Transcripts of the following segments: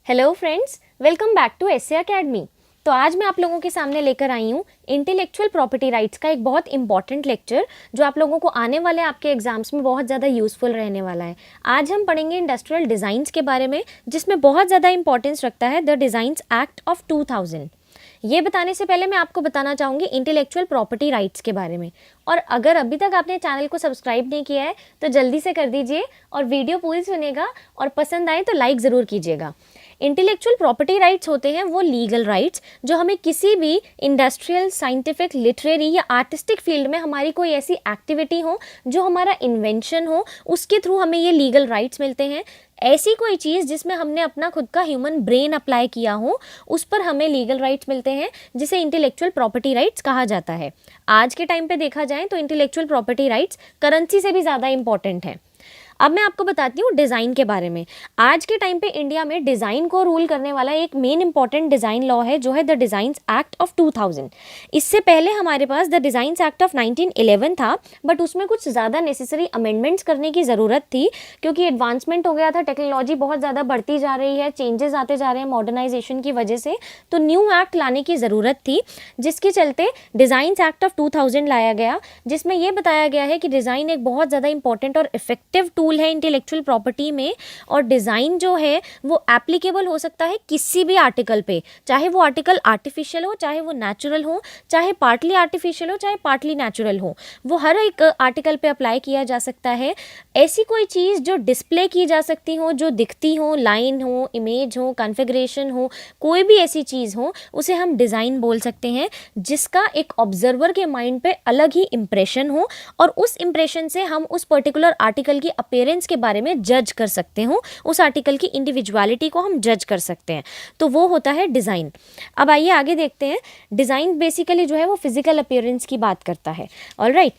Hello friends, welcome back to SA academy. तो आज मैं आप लोगों के सामने लेकर आई हूँ इंटेलेक्चुअल प्रॉपर्टी राइट्स का एक बहुत इंपॉर्टेंट लेक्चर जो आप लोगों को आने वाले आपके एग्जाम्स में बहुत ज़्यादा यूज़फुल रहने वाला है। आज हम पढ़ेंगे इंडस्ट्रियल डिज़ाइंस के बारे में, जिसमें बहुत ज़्यादा इंपॉर्टेंस रखता है द डिज़ाइंस एक्ट ऑफ 2000। ये बताने से पहले मैं आपको बताना चाहूँगी इंटेलेक्चुअल प्रॉपर्टी राइट्स के बारे में। और अगर अभी तक आपने चैनल को सब्सक्राइब नहीं किया है तो जल्दी से कर दीजिए और वीडियो पूरी सुनिएगा और पसंद आए तो लाइक ज़रूर कीजिएगा। इंटेलेक्चुअल प्रॉपर्टी राइट्स होते हैं वो लीगल राइट्स जो हमें किसी भी इंडस्ट्रियल, साइंटिफिक, लिटरेरी या आर्टिस्टिक फील्ड में हमारी कोई ऐसी एक्टिविटी हो जो हमारा इन्वेंशन हो, उसके थ्रू हमें ये लीगल राइट्स मिलते हैं। ऐसी कोई चीज़ जिसमें हमने अपना खुद का ह्यूमन ब्रेन अप्लाई किया हो, उस पर हमें लीगल राइट्स मिलते हैं, जिसे इंटेलेक्चुअल प्रॉपर्टी राइट्स कहा जाता है। आज के टाइम पे देखा जाए तो इंटेलेक्चुअल प्रॉपर्टी राइट्स करेंसी से भी ज़्यादा इंपॉर्टेंट है। अब मैं आपको बताती हूँ डिज़ाइन के बारे में। आज के टाइम पे इंडिया में डिज़ाइन को रूल करने वाला एक मेन इंपॉर्टेंट डिज़ाइन लॉ है जो है द डिज़ाइंस एक्ट ऑफ 2000। इससे पहले हमारे पास द डिज़ाइंस एक्ट ऑफ 1911 था, बट उसमें कुछ ज़्यादा नेसेसरी अमेंडमेंट्स करने की ज़रूरत थी क्योंकि एडवांसमेंट हो गया था, टेक्नोलॉजी बहुत ज़्यादा बढ़ती जा रही है, चेंजेस आते जा रहे हैं मॉडर्नाइजेशन की वजह से, तो न्यू एक्ट लाने की ज़रूरत थी, जिसके चलते डिज़ाइंस एक्ट ऑफ 2000 लाया गया, जिसमें यह बताया गया है कि डिज़ाइन एक बहुत ज़्यादा इंपॉर्टेंट और इफेक्टिव टूल है इंटेलेक्चुअल प्रॉपर्टी में। और डिज़ाइन जो है वो एप्लीकेबल हो सकता है किसी भी आर्टिकल पे, चाहे वो आर्टिकल आर्टिफिशियल हो, चाहे वो नेचुरल हो, चाहे पार्टली आर्टिफिशियल हो, चाहे पार्टली नेचुरल हो, वो हर एक आर्टिकल पे अप्लाई किया जा सकता है। ऐसी कोई चीज़ जो डिस्प्ले की जा सकती हो, जो दिखती हो, लाइन हो, इमेज हो, कॉन्फ़िगरेशन हो, कोई भी ऐसी चीज़ हो, उसे हम डिज़ाइन बोल सकते हैं, जिसका एक ऑब्जर्वर के माइंड पे अलग ही इंप्रेशन हो और उस इंप्रेशन से हम उस पर्टिकुलर आर्टिकल की अपीयरेंस के बारे में जज कर सकते हो, उस आर्टिकल की इंडिविजुअलिटी को हम जज कर सकते हैं, तो वो होता है डिज़ाइन। अब आइए आगे देखते हैं। डिज़ाइन बेसिकली जो है वो फिजिकल अपीयरेंस की बात करता है। ऑलराइट,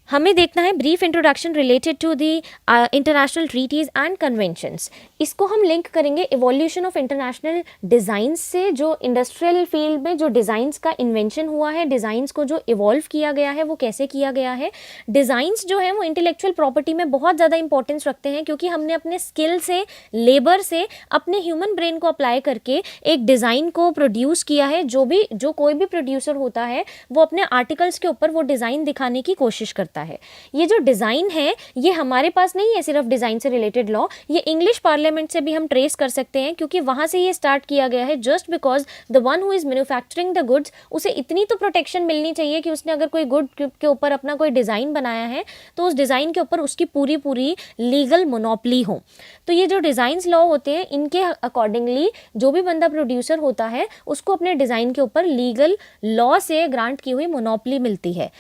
हमें देखना है brief introduction related to the international treaties and conventions. इसको हम लिंक करेंगे इवोल्यूशन ऑफ इंटरनेशनल डिज़ाइंस से, जो इंडस्ट्रियल फील्ड में जो डिज़ाइंस का इन्वेंशन हुआ है, डिज़ाइंस को जो इवॉल्व किया गया है वो कैसे किया गया है। डिज़ाइंस जो है वो इंटेलेक्चुअल प्रॉपर्टी में बहुत ज़्यादा इंपॉर्टेंस रखते हैं क्योंकि हमने अपने स्किल से, लेबर से, अपने ह्यूमन ब्रेन को अप्लाई करके एक डिज़ाइन को प्रोड्यूस किया है। जो कोई भी प्रोड्यूसर होता है वो अपने आर्टिकल्स के ऊपर वो डिज़ाइन दिखाने की कोशिश करता है। ये जो डिज़ाइन है ये हमारे पास नहीं है सिर्फ डिज़ाइन से रिलेटेड लॉ, ये इंग्लिश पार्लियामेंट से भी हम ट्रेस कर सकते हैं क्योंकि वहाँ से ये स्टार्ट किया गया है। Just because the one who is manufacturing the goods, उसे इतनी तो प्रोटेक्शन मिलनी चाहिए कि उसने अगर कोई गुड के ऊपर अपना कोई डिज़ाइन बनाया है तो उस डिज़ाइन के ऊपर उसकी पूरी पूरी लीगल मोनोपोली हो। तो ये जो डिज़ाइंस लॉ होते हैं इनके अकॉर्डिंगली जो भी बंदा प्रोड्यूसर होता है उसको अपने डिज़ाइन के ऊपर लीगल लॉ से ग्रांट की हुई मोनोपोली मिलती है।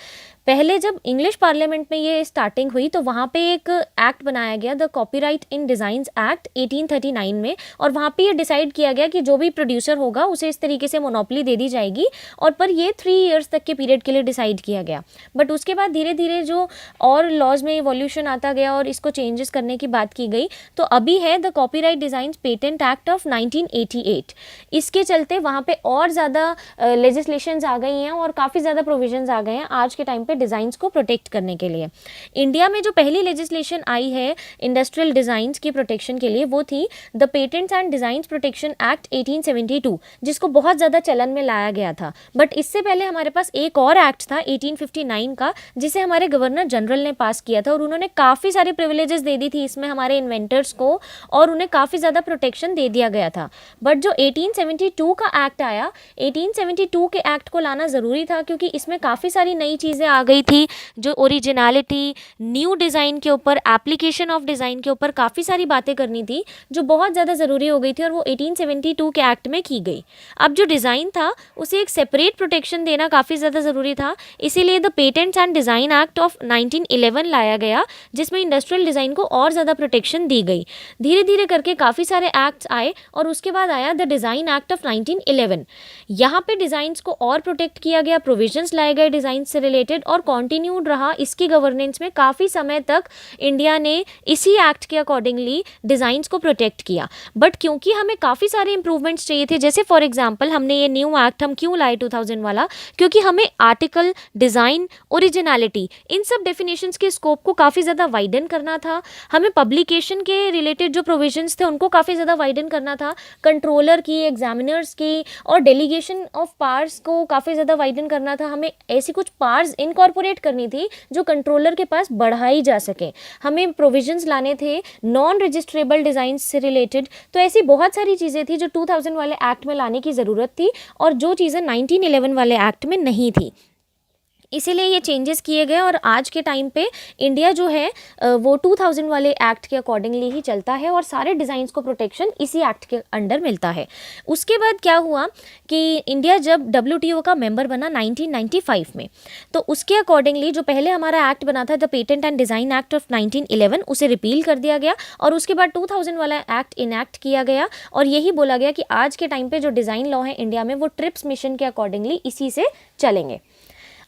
पहले जब इंग्लिश पार्लियामेंट में ये स्टार्टिंग हुई तो वहाँ पे एक एक्ट बनाया गया, the copyright in designs act 1839 में, और वहाँ पे ये डिसाइड किया गया कि जो भी प्रोड्यूसर होगा उसे इस तरीके से मोनोपोली दे दी जाएगी, और पर ये 3 इयर्स तक के पीरियड के लिए डिसाइड किया गया। बट उसके बाद धीरे धीरे जो और लॉज में इवोल्यूशन आता गया और इसको चेंजेस करने की बात की गई, तो अभी है the copyright designs patent act of 1988। इसके चलते वहाँ पे और ज़्यादा लेजिस्लेशंस आ गई हैं और काफ़ी ज़्यादा प्रोविजंस आ गए हैं आज के टाइम पे डिज़ाइंस को प्रोटेक्ट करने के लिए। इंडिया में जो पहली लेजिस्लेशन आई है इंडस्ट्रियल डिज़ाइंस की प्रोटेक्शन के लिए वो थी the patents and designs protection act 1872, जिसको बहुत ज़्यादा चलन में लाया गया था। बट इससे पहले हमारे पास एक और एक्ट था 1859 का, जिसे हमारे गवर्नर जनरल ने पास किया था, और उन्होंने काफ़ी सारे प्रिविलेजेस दे दी थी इसमें हमारे इन्वेंटर्स को, और उन्हें काफ़ी ज़्यादा प्रोटेक्शन दे दिया गया था। बट जो 1872 का एक्ट आया, 1872 के एक्ट को लाना ज़रूरी था क्योंकि इसमें काफ़ी सारी नई चीज़ें आ गई थी, जो ओरिजिनलिटी, न्यू डिज़ाइन के ऊपर, एप्लीकेशन ऑफ डिज़ाइन के ऊपर काफ़ी सारी बातें करनी थी जो बहुत ज़्यादा ज़रूरी हो गई थी, और वो 1872 के एक्ट में की गई। अब जो डिज़ाइन था उसे एक सेपरेट प्रोटेक्शन देना काफ़ी ज़्यादा ज़रूरी था, इसीलिए the patents and design act of 1911 लाया गया, जिसमें इंडस्ट्रियल डिज़ाइन को और ज़्यादा प्रोटेक्शन दी गई। धीरे धीरे करके काफ़ी सारे एक्ट्स आए और उसके बाद आया द डिज़ाइन एक्ट ऑफ 1911। यहाँ पे डिज़ाइंस को और प्रोटेक्ट किया गया, प्रोविजंस लाए गए डिज़ाइन से रिलेटेड, और कॉन्टिन्यूड रहा इसकी गवर्नेंस में काफ़ी समय तक। इंडिया ने इसी एक्ट के अकॉर्डिंगली डिज़ाइंस को प्रोटेक्ट किया। बट क्योंकि हमें काफ़ी सारे इंप्रूवमेंट्स चाहिए थे, जैसे फॉर एग्जांपल हमने ये न्यू एक्ट हम क्यों लाए 2000 वाला, क्योंकि हमें आर्टिकल, डिज़ाइन, ओरिजिनलिटी, इन सब डेफिनेशंस के स्कोप को काफ़ी ज़्यादा वाइडन करना था। हमें पब्लिकेशन के रिलेटेड जो प्रोविजंस थे उनको काफ़ी ज़्यादा वाइडन करना था। कंट्रोलर की, एग्जामिनर्स की और डेलीगेशन ऑफ पावर्स को काफ़ी ज़्यादा वाइडन करना था। हमें ऐसी कुछ पावर्स इनकॉर्पोरेट करनी थी जो कंट्रोलर के पास बढ़ाई जा सके। हमें प्रोविजंस लाने थे नॉन रजिस्ट्रेबल डिज़ाइन से रिलेटेड। तो ऐसी बहुत सारी चीज़ें थी जो 2000 वाले एक्ट में लाने की ज़रूरत थी और जो चीज़ें 1911 वाले एक्ट में नहीं थी, इसीलिए ये चेंजेस किए गए। और आज के टाइम पे इंडिया जो है वो 2000 वाले एक्ट के अकॉर्डिंगली ही चलता है और सारे डिज़ाइंस को प्रोटेक्शन इसी एक्ट के अंडर मिलता है। उसके बाद क्या हुआ कि इंडिया जब WTO का मेंबर बना 1995 में, तो उसके अकॉर्डिंगली जो पहले हमारा एक्ट बना था the patent and design act of 1911, उसे रिपील कर दिया गया और उसके बाद 2000 वाला एक्ट इनैक्ट किया गया और यही बोला गया कि आज के टाइम पे जो डिज़ाइन लॉ है इंडिया में वो ट्रिप्स मिशन के अकॉर्डिंगली इसी से चलेंगे।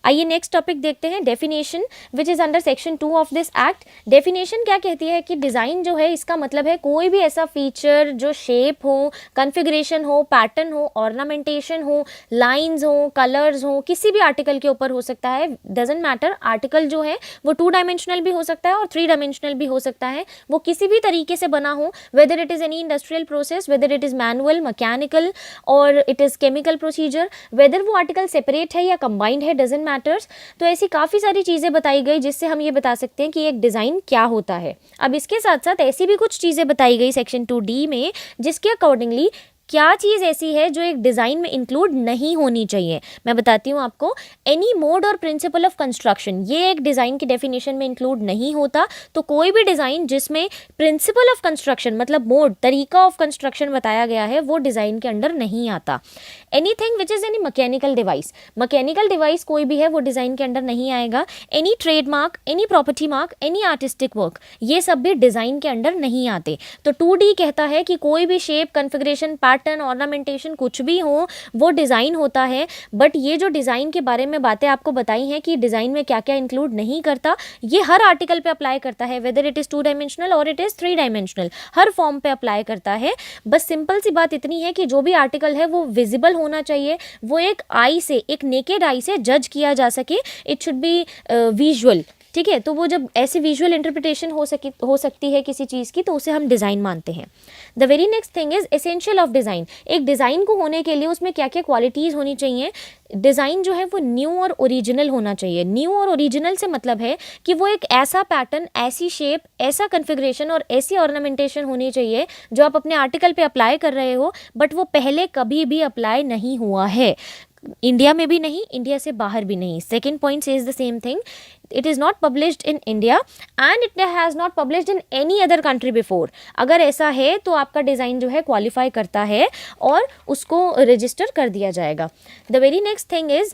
आइए नेक्स्ट टॉपिक देखते हैं, definition which is under section 2 of this act. Definition क्या कहती है कि डिज़ाइन जो है इसका मतलब है कोई भी ऐसा फीचर जो शेप हो, कन्फिग्रेशन हो, पैटर्न हो, ऑर्नामेंटेशन हो, लाइंस हो, कलर्स हो, किसी भी आर्टिकल के ऊपर हो सकता है, डजेंट मैटर। आर्टिकल जो है वो 2 डायमेंशनल भी हो सकता है और 3 डायमेंशनल भी हो सकता है। वो किसी भी तरीके से बना हो, whether it is any industrial process, whether it is manual, mechanical और it is chemical procedure, whether वो आर्टिकल सेपरेट है या कंबाइंड है, डजेंट मैटर्स। तो ऐसी काफ़ी सारी चीज़ें बताई गई जिससे हम ये बता सकते हैं कि एक डिज़ाइन क्या होता है। अब इसके साथ साथ ऐसी भी कुछ चीज़ें बताई गई सेक्शन 2D में जिसके अकॉर्डिंगली क्या चीज़ ऐसी है जो एक डिज़ाइन में इंक्लूड नहीं होनी चाहिए। मैं बताती हूँ आपको, एनी मोड और प्रिंसिपल ऑफ कंस्ट्रक्शन, ये एक डिज़ाइन की डेफिनेशन में इंक्लूड नहीं होता। तो कोई भी डिज़ाइन जिसमें प्रिंसिपल ऑफ कंस्ट्रक्शन मतलब मोड, तरीका ऑफ कंस्ट्रक्शन बताया गया है, वो डिज़ाइन के अंडर नहीं आता। Anything which is any mechanical device, mechanical device कोई भी है वो डिज़ाइन के अंडर नहीं आएगा। Any trademark, any property mark, any artistic work, ये सब भी डिज़ाइन के अंडर नहीं आते। तो 2D कहता है कि कोई भी शेप, कन्फिग्रेशन, पैटर्न, ऑर्नामेंटेशन कुछ भी हो वो डिज़ाइन होता है। बट ये जो डिज़ाइन के बारे में बातें आपको बताई हैं कि डिज़ाइन में क्या क्या इंक्लूड नहीं करता, ये हर आर्टिकल पे अप्लाई करता है, वेदर इट इज़ 2 डायमेंशनल और it is 3 dimensional, her form पे अप्लाई करता है। बस सिंपल सी बात इतनी है कि जो भी आर्टिकल है वो विजिबल होना चाहिए, वो एक आई से, एक नेकेड आई से जज किया जा सके। इट शुड बी विजुअल, ठीक है। तो वो जब ऐसी विजुअल इंटरप्रिटेशन हो सकती है किसी चीज़ की, तो उसे हम डिज़ाइन मानते हैं। The very next thing is essential of design. एक डिज़ाइन को होने के लिए उसमें क्या क्या क्वालिटीज़ होनी चाहिए। डिज़ाइन जो है वो न्यू और ओरिजिनल होना चाहिए। न्यू और ओरिजिनल से मतलब है कि वो एक ऐसा पैटर्न, ऐसी शेप, ऐसा कन्फिग्रेशन और ऐसी ऑर्नामेंटेशन होनी चाहिए जो आप अपने आर्टिकल पे अप्लाई कर रहे हो बट वो पहले कभी भी अप्लाई नहीं हुआ है, इंडिया में भी नहीं, इंडिया से बाहर भी नहीं। Second point is the same thing, it is not published in India and it has not published in any other country before। अगर ऐसा है तो आपका डिज़ाइन जो है क्वालिफाई करता है और उसको रजिस्टर कर दिया जाएगा। The very next thing is,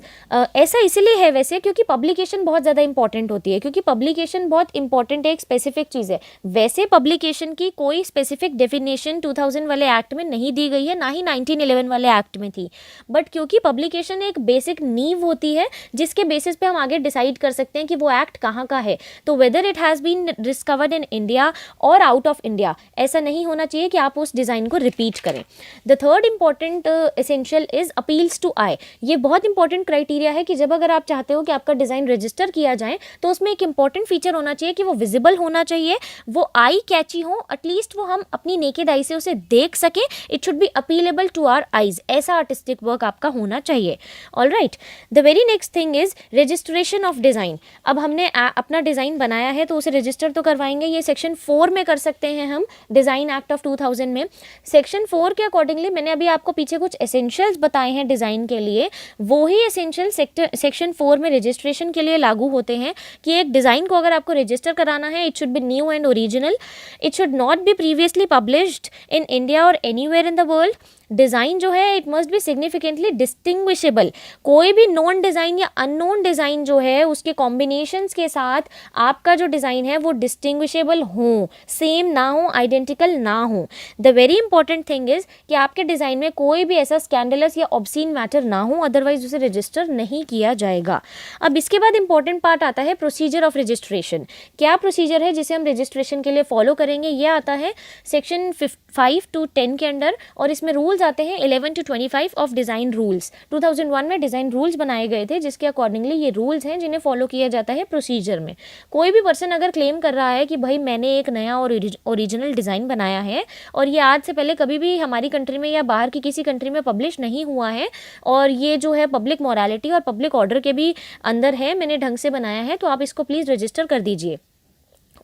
ऐसा इसलिए है वैसे क्योंकि पब्लिकेशन बहुत ज़्यादा इंपॉर्टेंट होती है, क्योंकि पब्लिकेशन बहुत इंपॉर्टेंट है, एक स्पेसिफिक चीज़ है। वैसे पब्लिकेशन की कोई स्पेसिफिक डेफिनेशन 2000 वाले एक्ट में नहीं दी गई है, ना ही 1911 वाले एक्ट में थी। बट क्योंकि पब्लिकेशन एक बेसिक नींव होती है जिसके बेसिस पे हम आगे डिसाइड कर सकते हैं कि वो एक्ट कहाँ का है। तो whether it has been discovered in India और आउट ऑफ इंडिया, ऐसा नहीं होना चाहिए कि आप उस डिज़ाइन को रिपीट करें। The third important essential is appeals to eye. ये बहुत इंपॉर्टेंट क्राइटेरिया है कि जब अगर आप चाहते हो कि आपका डिज़ाइन रजिस्टर किया जाए तो उसमें एक इंपॉर्टेंट फीचर होना चाहिए कि वो विजिबल होना चाहिए, वो आई कैची हो, एटलीस्ट वो हम अपनी नेकेड आई से उसे देख सकें। It should be appealable to our eyes, ऐसा आर्टिस्टिक वर्क आपका होना चाहिए। All right, the very next thing is registration of design. अब हमने अपना डिज़ाइन बनाया है तो उसे रजिस्टर तो करवाएंगे, ये सेक्शन 4 में कर सकते हैं हम, डिज़ाइन एक्ट ऑफ 2000 में। सेक्शन 4 के अकॉर्डिंगली मैंने अभी आपको पीछे कुछ एसेंशियल्स बताए हैं डिज़ाइन के लिए, वो ही एसेंशियल सेक्शन 4 में रजिस्ट्रेशन के लिए लागू होते हैं कि एक डिज़ाइन को अगर आपको रजिस्टर कराना है, it should be new and original, it should not be previously published in India और anywhere in the world, design जो है it must be significantly distinguishable. कोई भी नॉन डिज़ाइन या अननोन डिज़ाइन जो है उसके कॉम्बिनेशंस के साथ आपका जो डिज़ाइन है वो डिस्टिंग्विशेबल हो, सेम ना हो, आइडेंटिकल ना हो। The very important thing is कि आपके डिज़ाइन में कोई भी ऐसा स्कैंडलस या ऑब्सीन मैटर ना हो, अदरवाइज उसे रजिस्टर नहीं किया जाएगा। अब इसके बाद इंपॉर्टेंट पार्ट आता है प्रोसीजर ऑफ रजिस्ट्रेशन। क्या प्रोसीजर है जिसे हम रजिस्ट्रेशन के लिए फॉलो करेंगे, ये आता है सेक्शन 5 to 10 के अंडर, और इसमें रूल्स आते हैं 11 to 25 ऑफ डिज़ाइन रूल्स। 2001 में डिज़ाइन रूल्स बनाए गए थे जिसके अकॉर्डिंगली ये रूल्स हैं जिन्हें फॉलो किया जाता है प्रोसीजर में। कोई भी पर्सन अगर क्लेम कर रहा है कि भाई मैंने एक नया और ओरिजिनल डिज़ाइन बनाया है और ये आज से पहले कभी भी हमारी कंट्री में या बाहर की किसी कंट्री में पब्लिश नहीं हुआ है, और ये जो है पब्लिक मोरालिटी और पब्लिक ऑर्डर के भी अंदर है, मैंने ढंग से बनाया है, तो आप इसको प्लीज़ रजिस्टर कर दीजिए।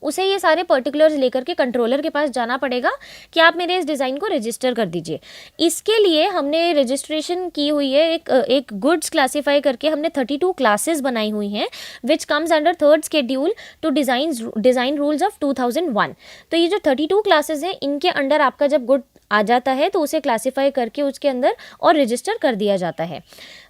उसे ये सारे पर्टिकुलर्स लेकर के कंट्रोलर के पास जाना पड़ेगा कि आप मेरे इस डिज़ाइन को रजिस्टर कर दीजिए। इसके लिए हमने रजिस्ट्रेशन की हुई है, एक गुड्स क्लासीफाई करके हमने 32 क्लासेस बनाई हुई हैं which comes under third schedule to design rules of 2001। तो ये जो 32 क्लासेस हैं इनके अंडर आपका जब गुड आ जाता है तो उसे क्लासीफाई करके उसके अंदर और रजिस्टर कर दिया जाता है।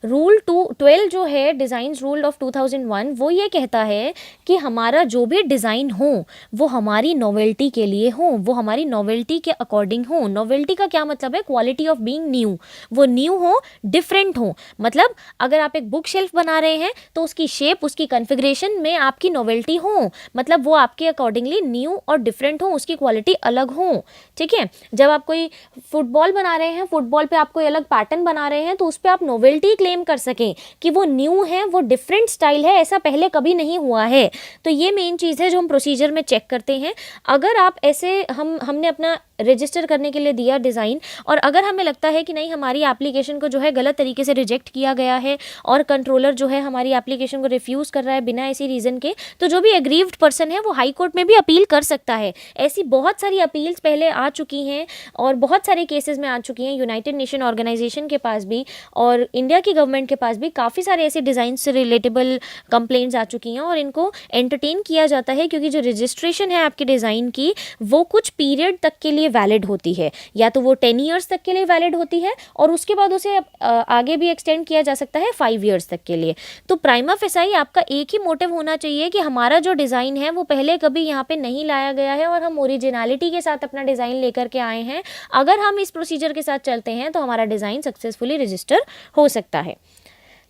रूल 12 जो है डिज़ाइन रूल ऑफ 2001 वो ये कहता है कि हमारा जो भी डिज़ाइन हो वो हमारी नोवेल्टी के लिए हो, वो हमारी नोवेल्टी के अकॉर्डिंग हो। नोवेल्टी का क्या मतलब है? क्वालिटी ऑफ बीइंग न्यू, वो न्यू हो, डिफरेंट हो। मतलब अगर आप एक बुक शेल्फ बना रहे हैं तो उसकी शेप, उसकी कॉन्फ़िगरेशन में आपकी नोवेल्टी हो, मतलब वो आपके अकॉर्डिंगली न्यू और डिफरेंट हो, उसकी क्वालिटी अलग हो। ठीक है, जब आप कोई फुटबॉल बना रहे हैं, फुटबॉल पे आप कोई अलग पैटर्न बना रहे हैं तो उस पर आप नोवेल्टी क्लेम कर सकें कि वो न्यू है, वो डिफरेंट स्टाइल है, ऐसा पहले कभी नहीं हुआ है। तो ये मेन चीज़ है जो हम प्रोसीजर में चेक करते हैं। अगर आप ऐसे हमने अपना रजिस्टर करने के लिए दिया डिज़ाइन, और अगर हमें लगता है कि नहीं हमारी एप्लीकेशन को जो है गलत तरीके से रिजेक्ट किया गया है और कंट्रोलर जो है हमारी एप्लीकेशन को रिफ्यूज़ कर रहा है बिना ऐसी रीज़न के, तो जो भी एग्रीव्ड पर्सन है वो हाई कोर्ट में भी अपील कर सकता है। ऐसी बहुत सारी अपील्स पहले आ चुकी हैं और बहुत सारे केसेस में आ चुकी हैं, यूनाइटेड नेशन ऑर्गेनाइजेशन के पास भी और इंडिया की गवर्नमेंट के पास भी काफ़ी सारे ऐसे डिज़ाइन से रिलेटेबल कंप्लेंट्स आ चुकी हैं और इनको एंटरटेन किया जाता है क्योंकि जो रजिस्ट्रेशन है आपके डिज़ाइन की वो कुछ पीरियड तक के लिए वैलिड होती है, या तो वो 10 ईयर्स तक के लिए वैलिड होती है और उसके बाद उसे आगे भी एक्सटेंड किया जा सकता है 5 ईयर्स तक के लिए। तो प्राइमा फेसाई आपका एक ही मोटिव होना चाहिए कि हमारा जो डिज़ाइन है वो पहले कभी यहाँ पे नहीं लाया गया है और हम ओरिजिनलिटी के साथ अपना डिज़ाइन लेकर के आए हैं। अगर हम इस प्रोसीजर के साथ चलते हैं तो हमारा डिज़ाइन सक्सेसफुली रजिस्टर हो सकता है।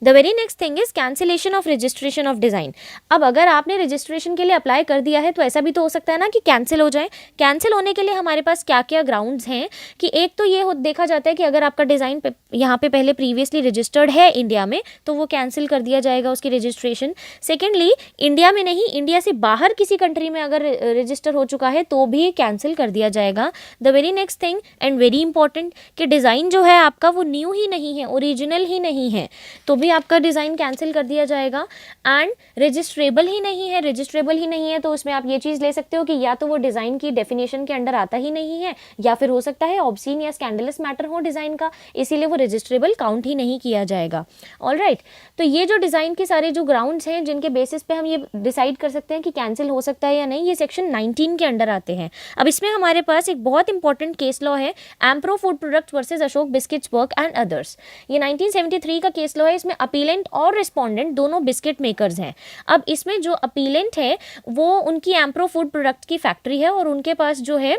The very next thing is cancellation of registration of design. अब अगर आपने रजिस्ट्रेशन के लिए अप्लाई कर दिया है तो ऐसा भी तो हो सकता है ना कि कैंसिल हो जाए। कैंसिल होने के लिए हमारे पास क्या क्या ग्राउंड्स हैं कि एक तो ये देखा जाता है कि अगर आपका डिज़ाइन यहाँ पे पहले प्रीवियसली रजिस्टर्ड है इंडिया में तो वो कैंसिल कर दिया जाएगा उसकी रजिस्ट्रेशन। सेकेंडली, इंडिया में नहीं, इंडिया से बाहर किसी कंट्री में अगर रजिस्टर हो चुका है तो भी कैंसिल कर दिया जाएगा। The very next thing and very important कि डिज़ाइन जो है आपका वो न्यू ही नहीं है, ओरिजिनल ही नहीं है, तो भी आपका डिज़ाइन कैंसिल कर दिया जाएगा। एंड रजिस्ट्रेबल ही नहीं है, रजिस्ट्रेबल ही नहीं है तो उसमें आप ये चीज़ ले सकते हो कि या तो वो डिज़ाइन की डेफिनेशन के अंडर आता ही नहीं है या फिर हो सकता है ऑब्सीन या स्कैंडलस मैटर हो डिज़ाइन का, इसीलिए वो रजिस्ट्रेबल काउंट ही नहीं किया जाएगा। ऑलराइट, तो ये जो डिज़ाइन के सारे जो ग्राउंड्स हैं जिनके बेसिस पे हम ये डिसाइड कर सकते हैं कि कैंसिल हो सकता है या नहीं, ये सेक्शन 19 के अंडर आते हैं। अब इसमें हमारे पास एक बहुत इंपॉर्टेंट केस लॉ है, emperor food products versus Ashok biscuits work and others. ये 1973 का केस लॉ है। इसमें अपीलेंट और रिस्पोंडेंट दोनों बिस्किट मेकर्स हैं। अब इसमें जो अपीलेंट है वो उनकी एम्प्रो फूड प्रोडक्ट की फैक्ट्री है और उनके पास जो है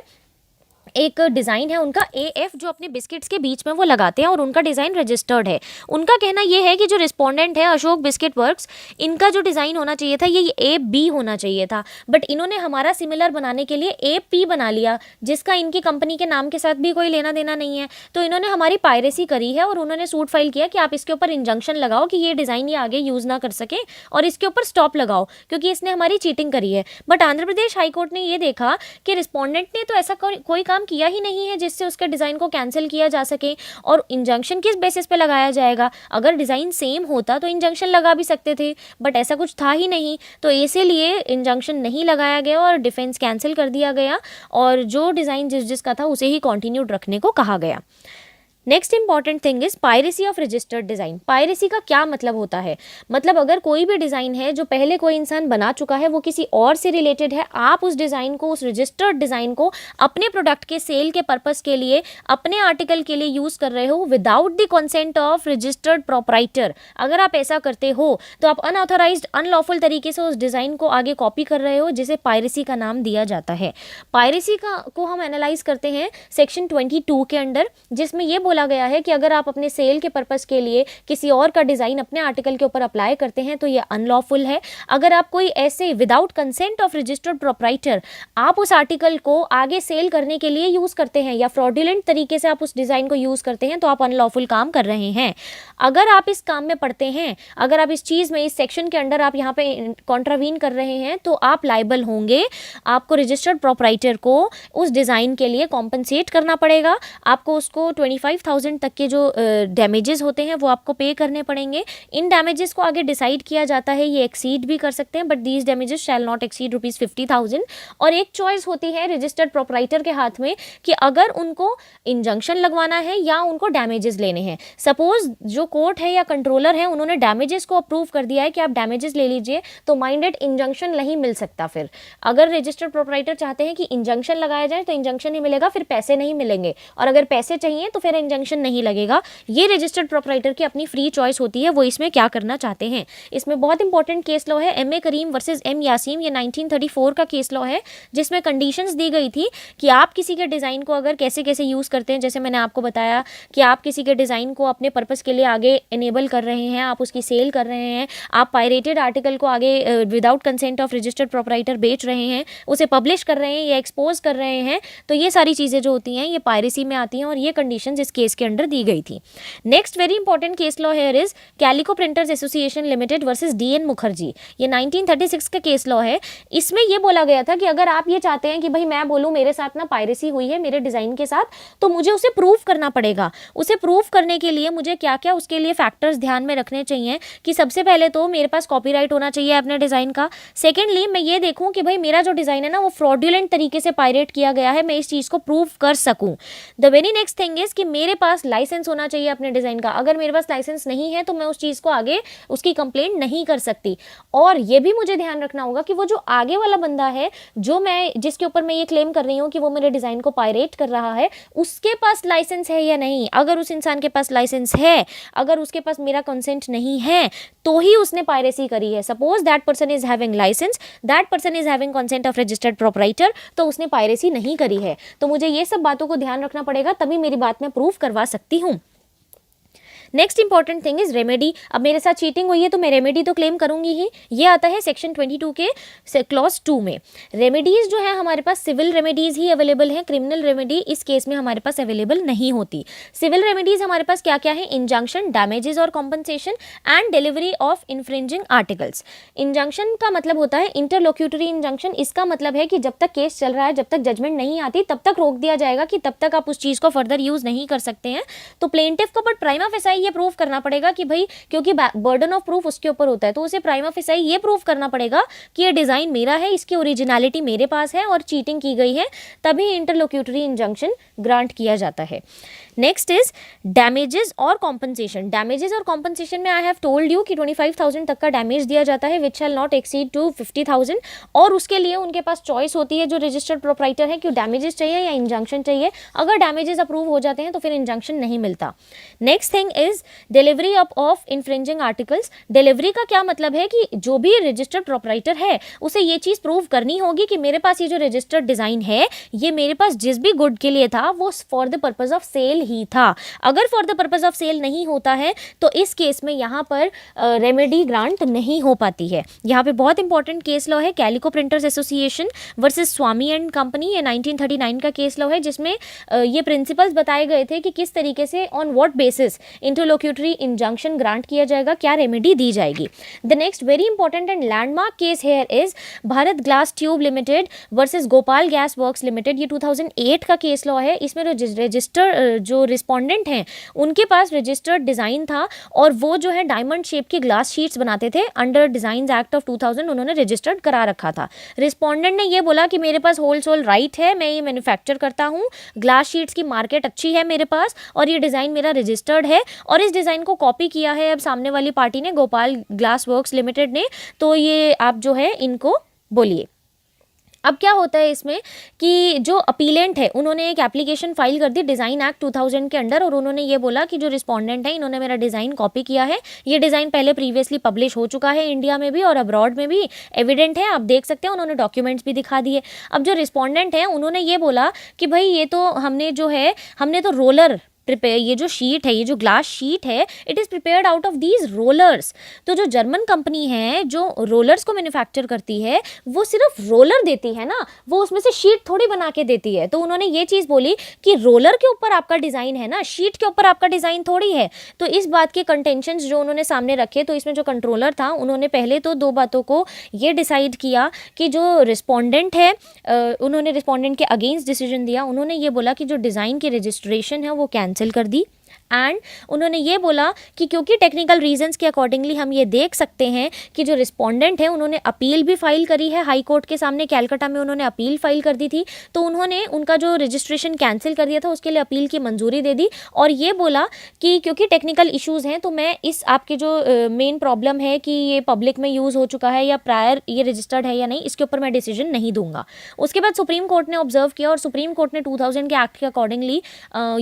एक डिज़ाइन है उनका AF जो अपने बिस्किट्स के बीच में वो लगाते हैं और उनका डिज़ाइन रजिस्टर्ड है। उनका कहना ये है कि जो रिस्पोंडेंट है अशोक बिस्किट वर्क्स, इनका जो डिज़ाइन होना चाहिए था ये AB होना चाहिए था, बट इन्होंने हमारा सिमिलर बनाने के लिए AP बना लिया जिसका इनकी कंपनी के नाम के साथ भी कोई लेना देना नहीं है। तो इन्होंने हमारी पायरेसी करी है और उन्होंने सूट फाइल किया कि आप इसके ऊपर इंजंक्शन लगाओ कि ये डिज़ाइन ये आगे यूज़ ना कर सके और इसके ऊपर स्टॉप लगाओ क्योंकि इसने हमारी चीटिंग करी है। बट आंध्र प्रदेश हाईकोर्ट ने ये देखा कि रिस्पोंडेंट ने तो ऐसा कोई काम किया ही नहीं है जिससे उसके डिज़ाइन को कैंसिल किया जा सके, और इंजंक्शन किस बेसिस पे लगाया जाएगा? अगर डिज़ाइन सेम होता तो इंजंक्शन लगा भी सकते थे, बट ऐसा कुछ था ही नहीं, तो इसीलिए इंजंक्शन नहीं लगाया गया और डिफेंस कैंसिल कर दिया गया और जो डिज़ाइन जिसका था उसे ही कंटिन्यूड रखने को कहा गया। Next important thing is piracy of registered design. Piracy का क्या मतलब होता है? मतलब अगर कोई भी डिजाइन है जो पहले कोई इंसान बना चुका है, वो किसी और से रिलेटेड है, आप उस डिजाइन को, उस रजिस्टर्ड डिजाइन को अपने प्रोडक्ट के सेल के पर्पस के लिए, अपने आर्टिकल के लिए यूज कर रहे हो without the consent of registered proprietor, अगर आप ऐसा करते हो तो आप अनऑथराइज्ड, अनलॉफुल तरीके से उस डिजाइन को आगे कॉपी कर रहे हो, जिसे पायरेसी का नाम दिया जाता है। पायरेसी का को हम एनालाइज करते हैं सेक्शन 22 के अंडर, जिसमें यह बोला गया है कि अगर आप अपने सेल के पर्पस के लिए किसी और का डिजाइन अपने आर्टिकल के ऊपर अप्लाई करते हैं तो यह अनलॉफुल है। अगर आप कोई ऐसे without consent of registered proprietor आप उस आर्टिकल को आगे सेल करने के लिए यूज करते हैं या फ्रॉडुलेंट तरीके से आप उस डिजाइन को यूज करते हैं, तो आप अनलॉफुल काम कर रहे हैं। अगर आप इस काम में पढ़ते हैं, अगर आप इस चीज में, इस सेक्शन के अंडर आप यहाँ पे कॉन्ट्रावीन कर रहे हैं, तो आप लाइबल होंगे। आपको रजिस्टर्ड प्रोप्राइटर को उस डिजाइन के लिए कॉम्पनसेट करना पड़ेगा। आपको उसको 25,000 तक के जो डैमेजेस होते हैं वो आपको पे करने पड़ेंगे। इन डैमेजेस को आगे डिसाइड किया जाता है, ये एक्सीड भी कर सकते हैं, but these damages shall not exceed ₹50,000। और एक चॉइस होती है रजिस्टर्ड प्रोप्राइटर के हाथ में कि अगर उनको इंजंक्शन लगवाना है या उनको डैमेजेस लेने हैं। सपोज जो कोर्ट है या कंट्रोलर है, उन्होंने डैमेजेस को अप्रूव कर दिया है कि आप डैमेजेस ले लीजिए, तो माइंडेड इंजंक्शन नहीं मिल सकता। फिर अगर रजिस्टर्ड प्रोप्राइटर चाहते हैं कि इंजंक्शन लगाया जाए तो इंजंक्शन ही मिलेगा, फिर पैसे नहीं मिलेंगे, और अगर पैसे चाहिए तो फिर इंजंक्शन नहीं लगेगा। ये रजिस्टर्ड प्रोप्राइटर की अपनी फ्री चॉइस होती है, वो इसमें क्या करना चाहते हैं। इसमें बहुत इंपॉर्टेंट केस लॉ है, एम.ए. करीम वर्सेस एम यासीम, ये 1934 का केस लॉ है, जिसमें कंडीशंस दी गई थी कि आप किसी के डिज़ाइन को अगर कैसे कैसे यूज़ करते हैं। जैसे मैंने आपको बताया कि आप किसी के डिज़ाइन को अपने पर्पस के लिए आगे इनेबल कर रहे हैं, आप उसकी सेल कर रहे हैं, आप पायरेटेड आर्टिकल को आगे without consent of registered proprietor बेच रहे हैं, उसे पब्लिश कर रहे हैं या एक्सपोज कर रहे हैं, तो ये सारी चीज़ें जो होती हैं ये पायरेसी में आती हैं, और ये कंडीशंस इस केस के अंडर दी गई थी। Next very important case law here is calico printers association limited versus DN. Mukherjee. ये 1936 का केस लॉ है। इसमें यह बोला गया था कि अगर आप ये चाहते हैं कि भाई मैं बोलूँ मेरे साथ ना पायरेसी हुई है मेरे डिज़ाइन के साथ, तो मुझे उसे प्रूव करना पड़ेगा। उसे प्रूव करने के लिए मुझे क्या क्या उसके लिए फैक्टर्स ध्यान में रखने चाहिए कि सबसे पहले तो मेरे पास कॉपीराइट होना चाहिए अपने डिज़ाइन का। सेकेंडली मैं ये देखूँ कि भाई मेरा जो डिज़ाइन है ना वो फ्रॉडुलेंट तरीके से पायरेट किया गया है, मैं इस चीज़ को प्रूव कर सकूँ। The very next thing is कि मेरे पास लाइसेंस होना चाहिए अपने डिज़ाइन का। अगर मेरे पास लाइसेंस नहीं है तो मैं उस चीज़ को आगे उसकी कंप्लेंट नहीं कर सकती। और ये भी मुझे ध्यान रखना होगा कि वो जो आगे वाला बंदा है, जो मैं जिसके ऊपर मैं ये क्लेम कर रही हूँ कि वो मेरे डिज़ाइन को पायरेट कर रहा है, उसके पास लाइसेंस है या नहीं। अगर उस इंसान के पास लाइसेंस है, अगर उसके पास मेरा कंसेंट नहीं है, तो ही उसने पायरेसी करी है। Suppose that person is having licence, that person is having consent of registered proprietor, तो उसने पायरेसी नहीं करी है। तो मुझे ये सब बातों को ध्यान रखना पड़ेगा, तभी मेरी बात मैं प्रूव करवा सकती हूँ। Next important thing is remedy. अब मेरे साथ चीटिंग हुई है तो मैं रेमेडी तो क्लेम करूंगी ही। ये आता है सेक्शन 22 के क्लॉज 2 में। रेमेडीज जो है हमारे पास सिविल रेमेडीज ही अवेलेबल हैं, क्रिमिनल रेमेडी इस केस में हमारे पास अवेलेबल नहीं होती। सिविल रेमेडीज हमारे पास क्या क्या है? इंजंक्शन, डैमेजेस और compensation and delivery of infringing articles. Injunction का मतलब होता है इंटरलोक्यूटरी इंजंक्शन। इसका मतलब है कि जब तक केस चल रहा है, जब तक जजमेंट नहीं आती, तब तक रोक दिया जाएगा कि तब तक आप उस चीज़ को फर्दर यूज नहीं कर सकते हैं। तो प्लेंटिफ को बट प्राइमा फेसाई ये प्रूव करना पड़ेगा कि भाई, क्योंकि बर्डन ऑफ प्रूफ उसके ऊपर होता है, तो उसे प्राइमा फेसाई ये प्रूव करना पड़ेगा कि ये डिजाइन मेरा है, इसकी ओरिजिनलिटी मेरे पास है और चीटिंग की गई है, तभी इंटरलोक्यूटरी इंजंक्शन ग्रांट किया जाता है। नेक्स्ट इज डैमेजेस और कॉम्पनसेशन। डैमेजेस और कॉम्पनसेशन में आई हैव टोल्ड यू कि 25,000 तक का डैमेज दिया जाता है, विच शैल नॉट एक्सीड टू 50,000, और उसके लिए उनके पास चॉइस होती है जो रजिस्टर्ड प्रोप्राइटर है कि डैमेजेस चाहिए या इंजंक्शन चाहिए। अगर डैमेजेस अप्रूव हो जाते हैं तो फिर इंजंक्शन नहीं मिलता। Next thing is delivery of infringing articles. Delivery का क्या मतलब है कि जो भी रजिस्टर्ड प्रोप्राइटर है उसे ये चीज़ प्रूव करनी होगी कि मेरे पास ये जो रजिस्टर्ड डिज़ाइन है, ये मेरे पास जिस भी गुड के लिए था वो for the purpose of sale ही था। अगर for the purpose of sale नहीं होता है तो इस केस में यहाँ पर रेमेडी ग्रांट नहीं हो पाती है। यहाँ पे बहुत इंपॉर्टेंट केस लॉ है calico printers association versus Swami and company. ये 1939 का केस लॉ है, जिसमें ये प्रिंसिपल्स बताए गए थे कि किस तरीके से on what basis interlocutory injunction grant किया जाएगा, क्या रेमेडी दी जाएगी। The next very important and landmark case here is Bharat glass tube limited versus Gopal gas works limited. ये 2008 का केस लॉ है। इसमें रजिस्टर जो रिस्पोंडेंट हैं उनके पास रजिस्टर्ड डिज़ाइन था और वो जो है डायमंड शेप की ग्लास शीट्स बनाते थे अंडर डिज़ाइंस एक्ट ऑफ 2000 उन्होंने रजिस्टर्ड करा रखा था। रिस्पोंडेंट ने ये बोला कि मेरे पास होलसेल राइट है, मैं ये मैन्युफैक्चर करता हूँ, ग्लास शीट्स की मार्केट अच्छी है मेरे पास और ये डिज़ाइन मेरा रजिस्टर्ड है और इस डिज़ाइन को कॉपी किया है अब सामने वाली पार्टी ने, गोपाल ग्लास वर्क्स लिमिटेड ने। तो ये आप जो है इनको बोलिए। अब क्या होता है इसमें कि जो अपीलेंट है उन्होंने एक एप्लीकेशन फाइल कर दी डिज़ाइन एक्ट 2000 के अंडर और उन्होंने ये बोला कि जो रिस्पोंडेंट है इन्होंने मेरा डिज़ाइन कॉपी किया है, ये डिज़ाइन पहले प्रीवियसली पब्लिश हो चुका है इंडिया में भी और अब्रॉड में भी, एविडेंट है, आप देख सकते हैं, उन्होंने डॉक्यूमेंट्स भी दिखा दिए। अब जो रिस्पोंडेंट है उन्होंने ये बोला कि भाई ये तो हमने तो रोलर प्रिपेयर, ये जो शीट है, ये जो ग्लास शीट है, it is prepared out of these rollers. तो जो जर्मन कंपनी है जो रोलर्स को मैन्युफैक्चर करती है वो सिर्फ रोलर देती है ना, वो उसमें से शीट थोड़ी बना के देती है। तो उन्होंने ये चीज़ बोली कि रोलर के ऊपर आपका डिज़ाइन है ना, शीट के ऊपर आपका डिज़ाइन थोड़ी है। तो इस बात के कंटेंशंस जो उन्होंने सामने रखे, तो इसमें जो कंट्रोलर था उन्होंने पहले तो दो बातों को ये डिसाइड किया कि जो रिस्पोंडेंट है उन्होंने रिस्पोंडेंट के अगेंस्ट डिसीजन दिया। उन्होंने ये बोला कि जो डिज़ाइन की रजिस्ट्रेशन है वो कैंसिल कर दी एंड उन्होंने ये बोला कि क्योंकि टेक्निकल रीजंस के अकॉर्डिंगली हम ये देख सकते हैं कि जो रिस्पोंडेंट है उन्होंने अपील भी फाइल करी है हाई कोर्ट के सामने, कैलकाटा में उन्होंने अपील फाइल कर दी थी, तो उन्होंने उनका जो रजिस्ट्रेशन कैंसिल कर दिया था उसके लिए अपील की मंजूरी दे दी और ये बोला कि क्योंकि टेक्निकल इश्यूज़ हैं तो मैं इस आपके जो मेन प्रॉब्लम है कि ये पब्लिक में यूज़ हो चुका है या प्रायर ये रजिस्टर्ड है या नहीं, इसके ऊपर मैं डिसीजन नहीं दूंगा। उसके बाद सुप्रीम कोर्ट ने ऑब्जर्व किया और सुप्रीम कोर्ट ने 2000 के एक्ट के अकॉर्डिंगली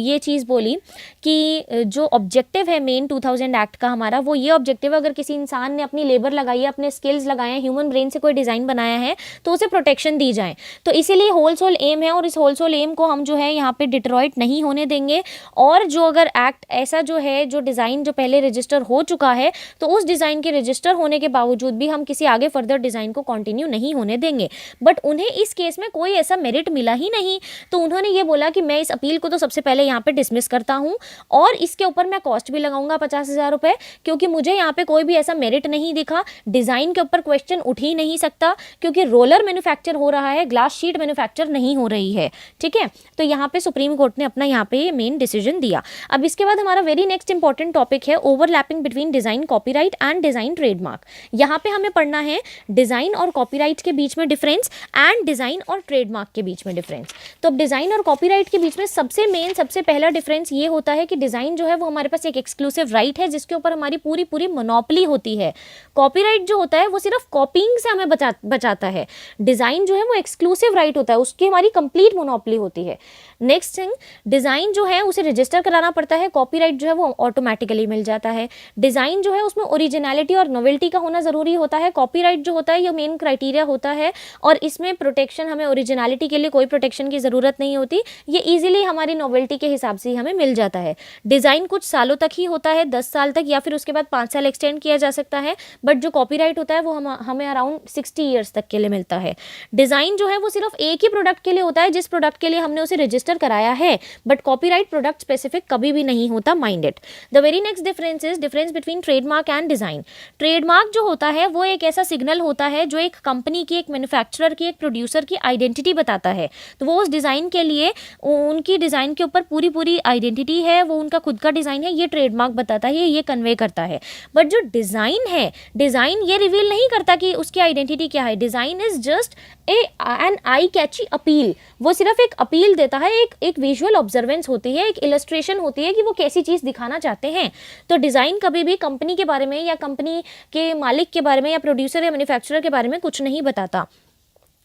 ये चीज़ बोली कि जो ऑब्जेक्टिव है मेन 2000 एक्ट का हमारा, वो ये ऑब्जेक्टिव है, अगर किसी इंसान ने अपनी लेबर लगाई है, अपने स्किल्स लगाए हैं, ह्यूमन ब्रेन से कोई डिज़ाइन बनाया है तो उसे प्रोटेक्शन दी जाए। तो इसीलिए होलसेल एम है और इस होलसेल एम को हम जो है यहाँ पे डिट्रॉइट नहीं होने देंगे। और जो अगर एक्ट ऐसा जो है जो डिज़ाइन जो पहले रजिस्टर हो चुका है तो उस डिज़ाइन के रजिस्टर होने के बावजूद भी हम किसी आगे फर्दर डिज़ाइन को कंटिन्यू नहीं होने देंगे। बट उन्हें इस केस में कोई ऐसा मेरिट मिला ही नहीं, तो उन्होंने ये बोला कि मैं इस अपील को तो सबसे पहले यहाँ पे डिसमिस करता हूँ और इसके ऊपर मैं कॉस्ट भी लगाऊंगा 50,000 रुपये, क्योंकि मुझे यहाँ पे कोई भी ऐसा मेरिट नहीं दिखा। डिज़ाइन के ऊपर क्वेश्चन उठ ही नहीं सकता क्योंकि रोलर मैन्युफैक्चर हो रहा है, ग्लास शीट मैन्युफैक्चर नहीं हो रही है। ठीक है, तो यहाँ पे सुप्रीम कोर्ट ने अपना यहाँ पे मेन डिसीजन दिया। अब इसके बाद हमारा वेरी नेक्स्ट इंपॉर्टेंट टॉपिक है overlapping between design copyright and design trademark. यहाँ पे हमें पढ़ना है डिज़ाइन और कॉपीराइट के बीच में डिफरेंस एंड डिज़ाइन और ट्रेडमार्क के बीच में डिफरेंस। तो अब डिज़ाइन और कॉपीराइट के बीच में सबसे पहला डिफरेंस ये होता है कि डिज़ाइन जो है वो हमारे पास एक एक्सक्लूसिव राइट है जिसके ऊपर हमारी पूरी मोनोपोली होती है। कॉपीराइट जो होता है वो सिर्फ कॉपीइंग से हमें बचाता है। डिज़ाइन जो है वो एक्सक्लूसिव राइट होता है, उसकी हमारी कंप्लीट मोनोपोली होती है। नेक्स्ट थिंग, डिज़ाइन जो है उसे रजिस्टर कराना पड़ता है, कॉपीराइट जो है वो ऑटोमेटिकली मिल जाता है। डिज़ाइन जो है उसमें ओरिजिनलिटी और नोवेल्टी का होना ज़रूरी होता है। कॉपीराइट जो होता है ये मेन क्राइटेरिया होता है और इसमें प्रोटेक्शन, हमें ओरिजिनलिटी के लिए कोई प्रोटेक्शन की ज़रूरत नहीं होती, ये ईजिली हमारी नोवेल्टी के हिसाब से ही हमें मिल जाता है। डिज़ाइन कुछ सालों तक ही होता है, 10 साल तक, या फिर उसके बाद 5 साल एक्सटेंड किया जा सकता है। बट जो कॉपीराइट होता है वो हमें अराउंड 60 ईयर्स तक के लिए मिलता है। डिज़ाइन जो है वो सिर्फ एक ही प्रोडक्ट के लिए होता है जिस प्रोडक्ट के लिए हमने उसे रजिस्टर कराया है, बट कॉपीराइट प्रोडक्ट स्पेसिफिक कभी भी नहीं होता, mind it. The very next difference is difference between trademark and design. Trademark जो होता है वो एक ऐसा सिग्नल होता है जो एक कंपनी की, एक मैन्युफैक्चरर की, एक प्रोड्यूसर की आइडेंटिटी बताता है। तो वो उस डिज़ाइन के लिए, उनकी डिज़ाइन के ऊपर पूरी आइडेंटिटी है, वो उनका खुद का डिज़ाइन है, ये ट्रेडमार्क बताता है, ये कन्वे करता है। बट जो डिज़ाइन है, डिज़ाइन ये रिवील नहीं करता कि उसकी आइडेंटिटी क्या है। Design is just an eye catchy appeal, वो सिर्फ एक अपील देता है, एक विजुअल ऑब्जर्वेंस होती है, एक इलस्ट्रेशन होती है कि वो कैसी चीज़ दिखाना चाहते हैं। तो डिज़ाइन कभी भी कंपनी के बारे में या कंपनी के मालिक के बारे में या प्रोड्यूसर या मैन्युफैक्चरर के बारे में कुछ नहीं बताता।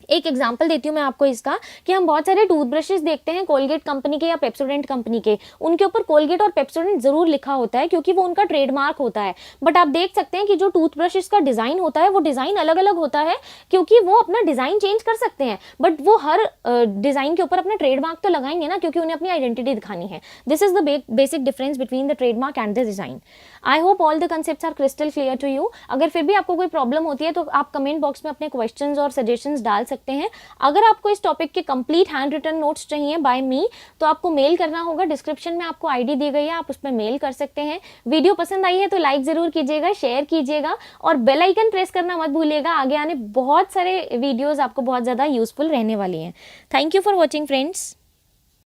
एक एग्जांपल देती हूँ मैं आपको इसका कि हम बहुत सारे टूथब्रशेस देखते हैं कोलगेट कंपनी के या पेप्सोडेंट कंपनी के, उनके ऊपर कोलगेट और पेप्सोडेंट जरूर लिखा होता है क्योंकि वो उनका ट्रेडमार्क होता है। बट आप देख सकते हैं कि जो टूथब्रशेस का डिज़ाइन होता है वो डिज़ाइन अलग अलग होता है क्योंकि वो अपना डिज़ाइन चेंज कर सकते हैं, बट वो हर डिज़ाइन के ऊपर अपना ट्रेडमार्क तो लगाएंगे ना, क्योंकि उन्हें अपनी आइडेंटिटी दिखानी है। This is the basic difference between the trademark and the design. I hope all the concepts are crystal clear to you. अगर फिर भी आपको कोई प्रॉब्लम होती है तो आप कमेंट बॉक्स में अपने क्वेश्चंस और सजेशंस डाल सकते सकते हैं। अगर आपको इस टॉपिक के कंप्लीट हैंड रिटन नोट्स चाहिए बाय मी तो आपको मेल करना होगा। डिस्क्रिप्शन में आपको आईडी दी गई है, आप उस पर मेल कर सकते हैं। वीडियो पसंद आई है तो लाइक ज़रूर कीजिएगा, शेयर कीजिएगा और बेल आइकन प्रेस करना मत भूलिएगा। आगे आने बहुत सारे वीडियोज़ आपको बहुत ज़्यादा यूजफुल रहने वाली हैं। Thank you for watching friends.